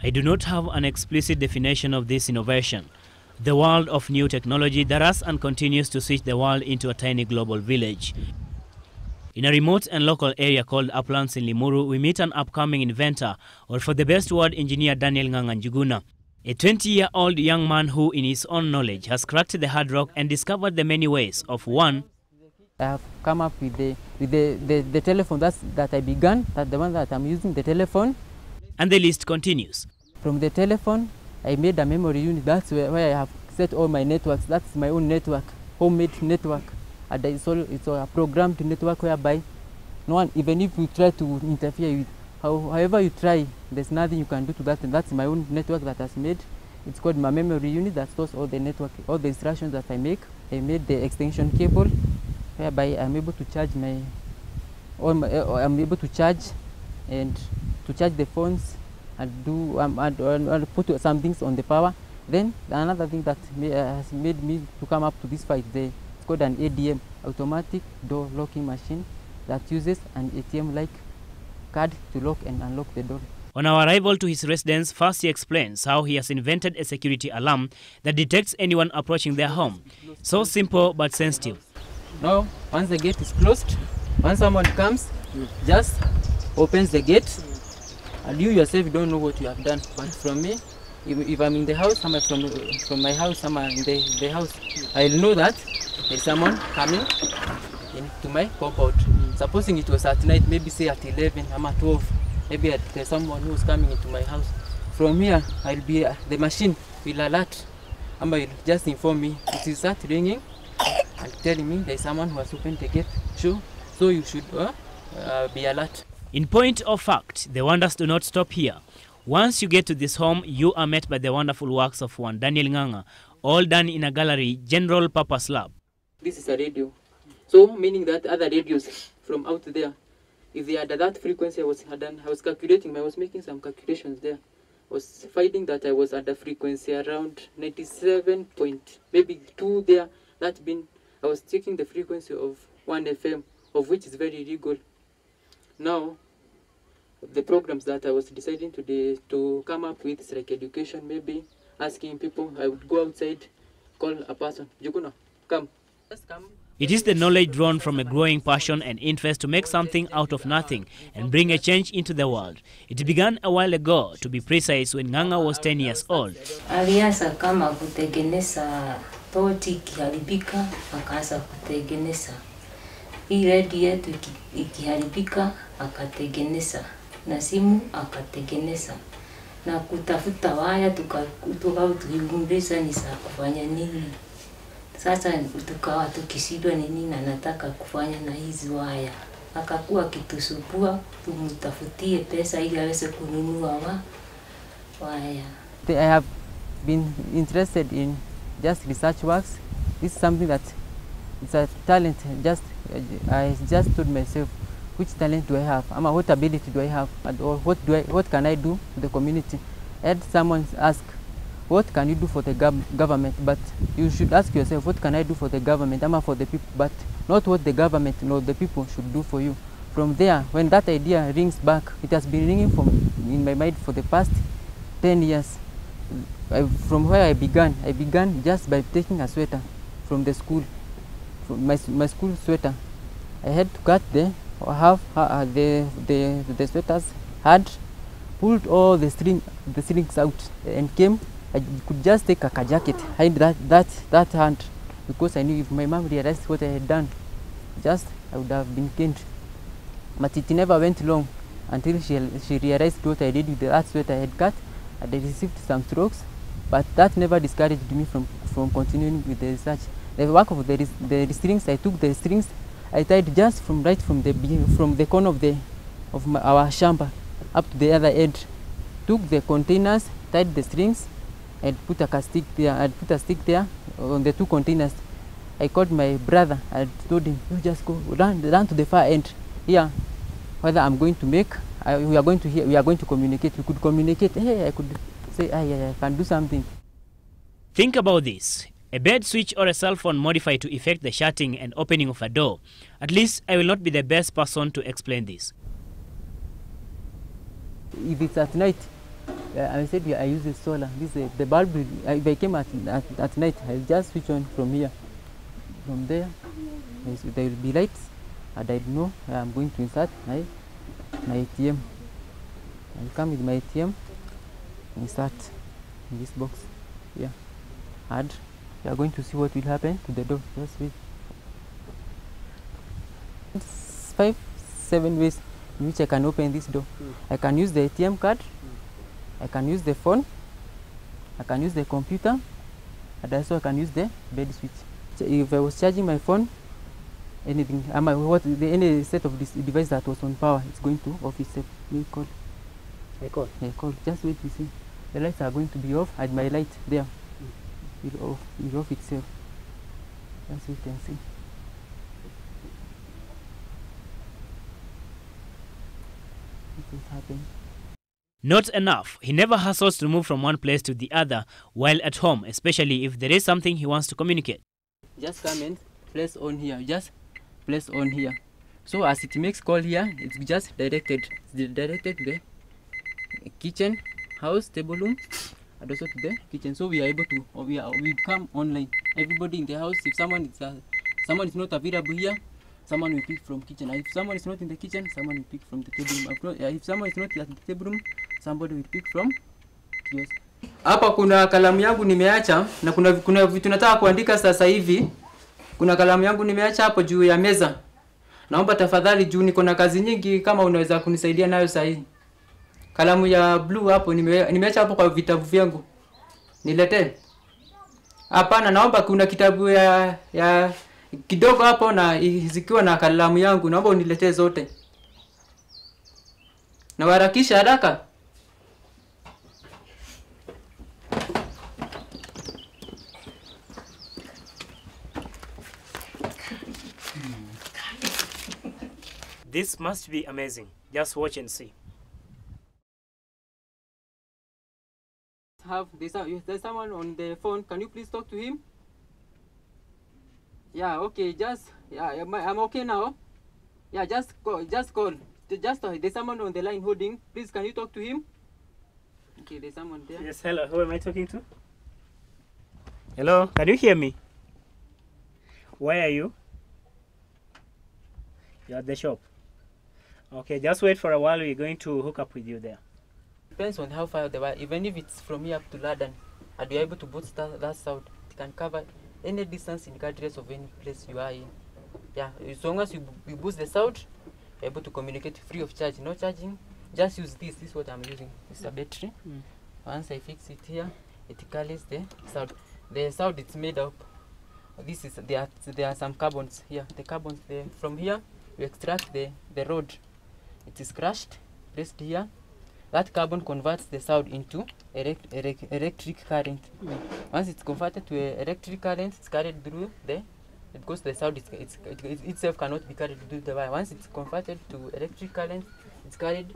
I do not have an explicit definition of this innovation, the world of new technology that has and continues to switch the world into a tiny global village. In a remote and local area called Uplands-Limuru, we meet an upcoming inventor, or for the best word, engineer Daniel Njuguna, a 20-year-old young man who, in his own knowledge, has cracked the hard rock and discovered the many ways of one. I have come up with the telephone that I began, the one that I'm using, the telephone. And the list continues. From the telephone, I made a memory unit. That's where I have set all my networks. That's my own network, homemade network. And it's a programmed network whereby no one, even if you try to interfere with, however you try, there's nothing you can do to that. And that's my own network that I've made. It's called my memory unit that stores all the network, all the instructions that I make. I made the extension cable, whereby I'm able to charge I'm able to charge and to charge the phones and do and put some things on the power. Then another thing that has made me to come up to this fight, it's called an ADM, automatic door locking machine, that uses an ATM-like card to lock and unlock the door. On our arrival to his residence, first he explains how he has invented a security alarm that detects anyone approaching their home. So simple but sensitive. Now, once the gate is closed, once someone comes, just opens the gate, and you yourself don't know what you have done. But from me, if I'm in the house, from my house, I'm in the house, I'll know that there's someone coming into my compound. Supposing it was at night, maybe say at 11, I'm at 12, maybe there's someone who's coming into my house. From here, the machine will alert, and will just inform me. It will start ringing and telling me there's someone who has opened the gate. Sure, so you should be alert. In point of fact, the wonders do not stop here. Once you get to this home, you are met by the wonderful works of one Daniel Nganga, all done in a gallery, general purpose lab. This is a radio. So, meaning that other radios from out there, if they had that frequency I was calculating, I was making some calculations there. I was finding that I was at a frequency around 97 point, maybe 2 there. I was taking the frequency of 1 FM, of which is very legal. Now, the programs that I was deciding to come up with is like education, maybe asking people. I would go outside, call a person, Juguna, come. Just come. It is the knowledge drawn from a growing passion and interest to make something out of nothing and bring a change into the world. It began a while ago, to be precise, when Nganga was 10 years old. Alianza kama kutengeneza tochi ikiharibika, akaanza kutengeneza. Hii redio yetu ikiharibika, akatengeneza. Na simu akatengeneza. Na kutafuta waya tukagundua ni za kufanya nini. Sasa tukawa tukishindwa ni nini anataka kufanya na hizi waya. Akakuwa akitusubua tumtafutie pesa ili aweze kununua waya. I have been interested in just research works. This is something that it's a talent. I just told myself, which talent do I have? What ability do I have? Or what can I do to the community? I had someone ask, what can you do for the government? But you should ask yourself, what can I do for the government? For the people, but not what the government nor the people should do for you. From there, when that idea rings back, it has been ringing in my mind for the past 10 years. From where I began just by taking a sweater from the school, from my school sweater. I had to cut the sweaters, had pulled all the strings out and came. I could just take a jacket, hide that hand, because I knew if my mom realized what I had done, I would have been killed. But it never went long until she realized what I did with that sweater I had cut, and I received some strokes, but that never discouraged me from continuing with the research. The work of the strings, I took the strings, I tied just from the corner of our shamba up to the other edge. Took the containers, tied the strings, and put a stick there. I put a stick there on the 2 containers. I called my brother. I told him, "You just go run to the far end here. Whether I'm going to make, we are going to communicate. We could communicate. Hey, I could say, I can do something." Think about this. A bed switch or a cell phone modified to effect the shutting and opening of a door. At least I will not be the best person to explain this. If it's at night, I said I use the solar. The bulb. If I came at night, I'll just switch on from here. From there, there will be lights, and I know I'm going to insert my ATM. I'll come with my ATM and insert in this box here. And you are going to see what will happen to the door. Just wait. 5-7 ways in which I can open this door. I can use the ATM card. I can use the phone. I can use the computer, and also I can use the bed switch. If I was charging my phone, anything, any set of this device that was on power, it's going to off itself. You call. I call. Yeah, call. Just wait, you see. The lights are going to be off, and my light there will off itself. Just wait and see. This is happening. Not enough. He never hustles to move from one place to the other while at home, especially if there is something he wants to communicate. Just come and place on here. Just place on here. So as it makes call here, it's just directed. It's directed to the kitchen, house, table room, and also to the kitchen. So we are able to, we come online. Everybody in the house, if someone is not available here, someone will pick from kitchen. If someone is not in the kitchen, someone will pick from the table room. If someone is not at the table room, somebody will pick from kiosk. Hapa kuna kalamu yangu nimeacha na kuna vitu nataka kuandika sasa hivi. Kuna kalamu yangu nimeacha hapo juu ya meza. Naomba tafadhali juu niko na kazi nyingi kama unaweza kunisaidia nayo sasa hivi. Kalamu ya blue hapo nimeacha hapo kwa vitabu vyangu. Niletee. Hapana, naomba kuna kitabu ya kidogo hapo na zikiwa na kalamu yangu, naomba uniletee zote. Na harakisha haraka. This must be amazing. Just watch and see. There's someone on the phone. Can you please talk to him? Yeah, okay, I'm okay now. Yeah, just call. There's someone on the line holding. Please, can you talk to him? Okay, there's someone there. Yes, hello. Who am I talking to? Hello, can you hear me? Where are you? You're at the shop. Okay, just wait for a while. We're going to hook up with you there. Depends on how far they were. Even if it's from here up to London, and you're able to boost that sound, it can cover any distance in regardless of any place you are in. Yeah, as long as you boost the sound, you're able to communicate free of charge. No charging. Just use this. This is what I'm using. It's a battery. Once I fix it here, it carries the sound. The sound it's made up. There are some carbons here. The carbons from here you extract the rod. It is crushed, placed here. That carbon converts the sound into electric current. Once it's converted to electric current, it's carried through because the sound itself cannot be carried through the wire. Once it's converted to electric current, it's carried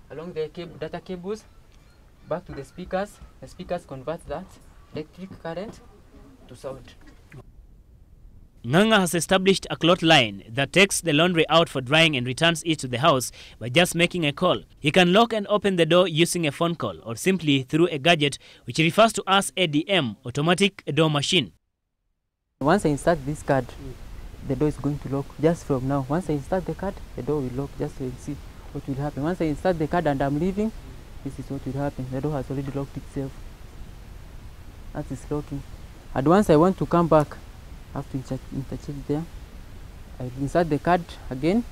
along the data cables back to the speakers. The speakers convert that electric current to sound. Nganga has established a cloth line that takes the laundry out for drying and returns it to the house by just making a call. He can lock and open the door using a phone call or simply through a gadget which he refers to as ADM, automatic door machine. Once I insert this card, the door is going to lock just from now. Once I insert the card, the door will lock just to see what will happen. Once I insert the card and I'm leaving, this is what will happen. The door has already locked itself. That is locking. And once I want to come back, I have to interchange there. I insert the card again,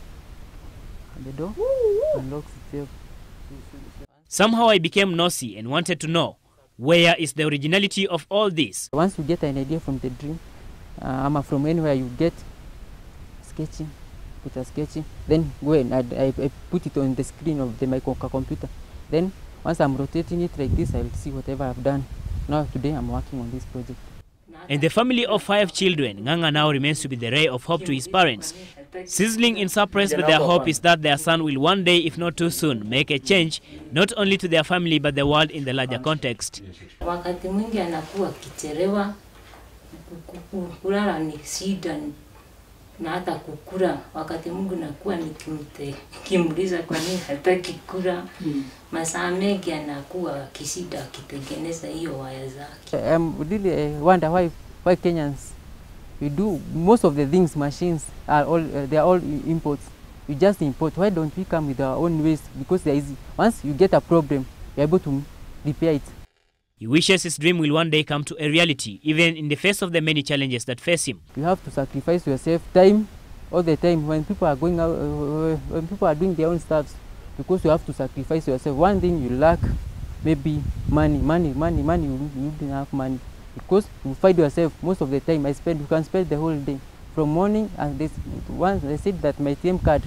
and the door unlocks itself. Somehow I became nosy and wanted to know, where is the originality of all this? Once you get an idea from the dream, from anywhere you get sketching, then go and I put it on the screen of my computer. Then once I'm rotating it like this, I will see whatever I've done. Now today I'm working on this project. In the family of 5 children, Nganga now remains to be the ray of hope to his parents. Sizzling in surprise with their hope is that their son will one day, if not too soon, make a change, not only to their family but the world in the larger context. Wakati mwingi anakuwa kichelewa kulala ni shida na hata kukula. Wakati Mungu nakuwa nikimuuliza kwa nini hataki kula, masaa mengi anakuwa kisida akitengeneza hiyo waya zake. Really wonder why Kenyans, we do most of the things, machines are all they are all imports. We just import. Why don't we come with our own ways? Because there is, once you get a problem, you're able to repair it. He wishes his dream will one day come to a reality, even in the face of the many challenges that face him. You have to sacrifice yourself time all the time when people are going out, when people are doing their own stuff, because you have to sacrifice yourself. One thing you lack, maybe money. You don't have money, because you find yourself most of the time. You can spend the whole day from morning, and once they said that my ATM card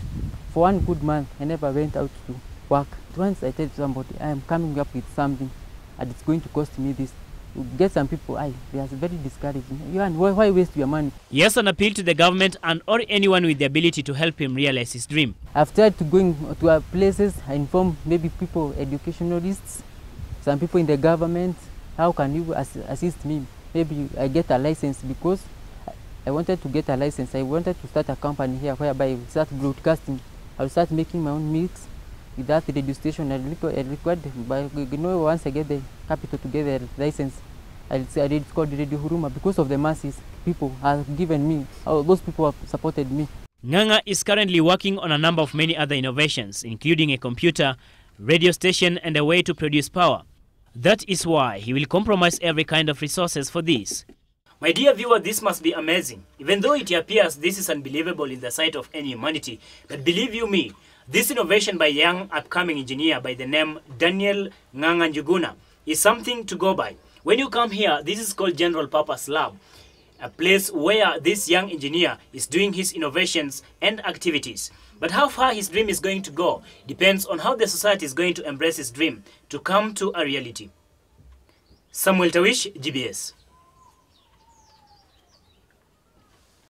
for 1 good month, I never went out to work. Once I tell somebody I am coming up with something and it's going to cost me this, you get some people, they are very discouraging. Why waste your money? He has an appeal to the government and or anyone with the ability to help him realize his dream. I've tried to going to places, I inform maybe people, educationalists, some people in the government, how can you assist me? Maybe I get a license, because I wanted to get a license. I wanted to start a company here whereby I will start broadcasting. I will start making my own mix with that radio station. I required, but once I get the capital to get the license, it's called Radio Huruma, because of the masses. People have given me, those people have supported me. Ng'ang'a is currently working on a number of many other innovations, including a computer, radio station, and a way to produce power. That is why he will compromise every kind of resources for this. My dear viewer, this must be amazing. Even though it appears this is unbelievable in the sight of any humanity, but believe you me, this innovation by a young upcoming engineer by the name Daniel Ng'ang'a Njuguna is something to go by. When you come here, this is called General Purpose Lab, a place where this young engineer is doing his innovations and activities. But how far his dream is going to go depends on how the society is going to embrace his dream to come to a reality. Samuel Tarwish, GBS.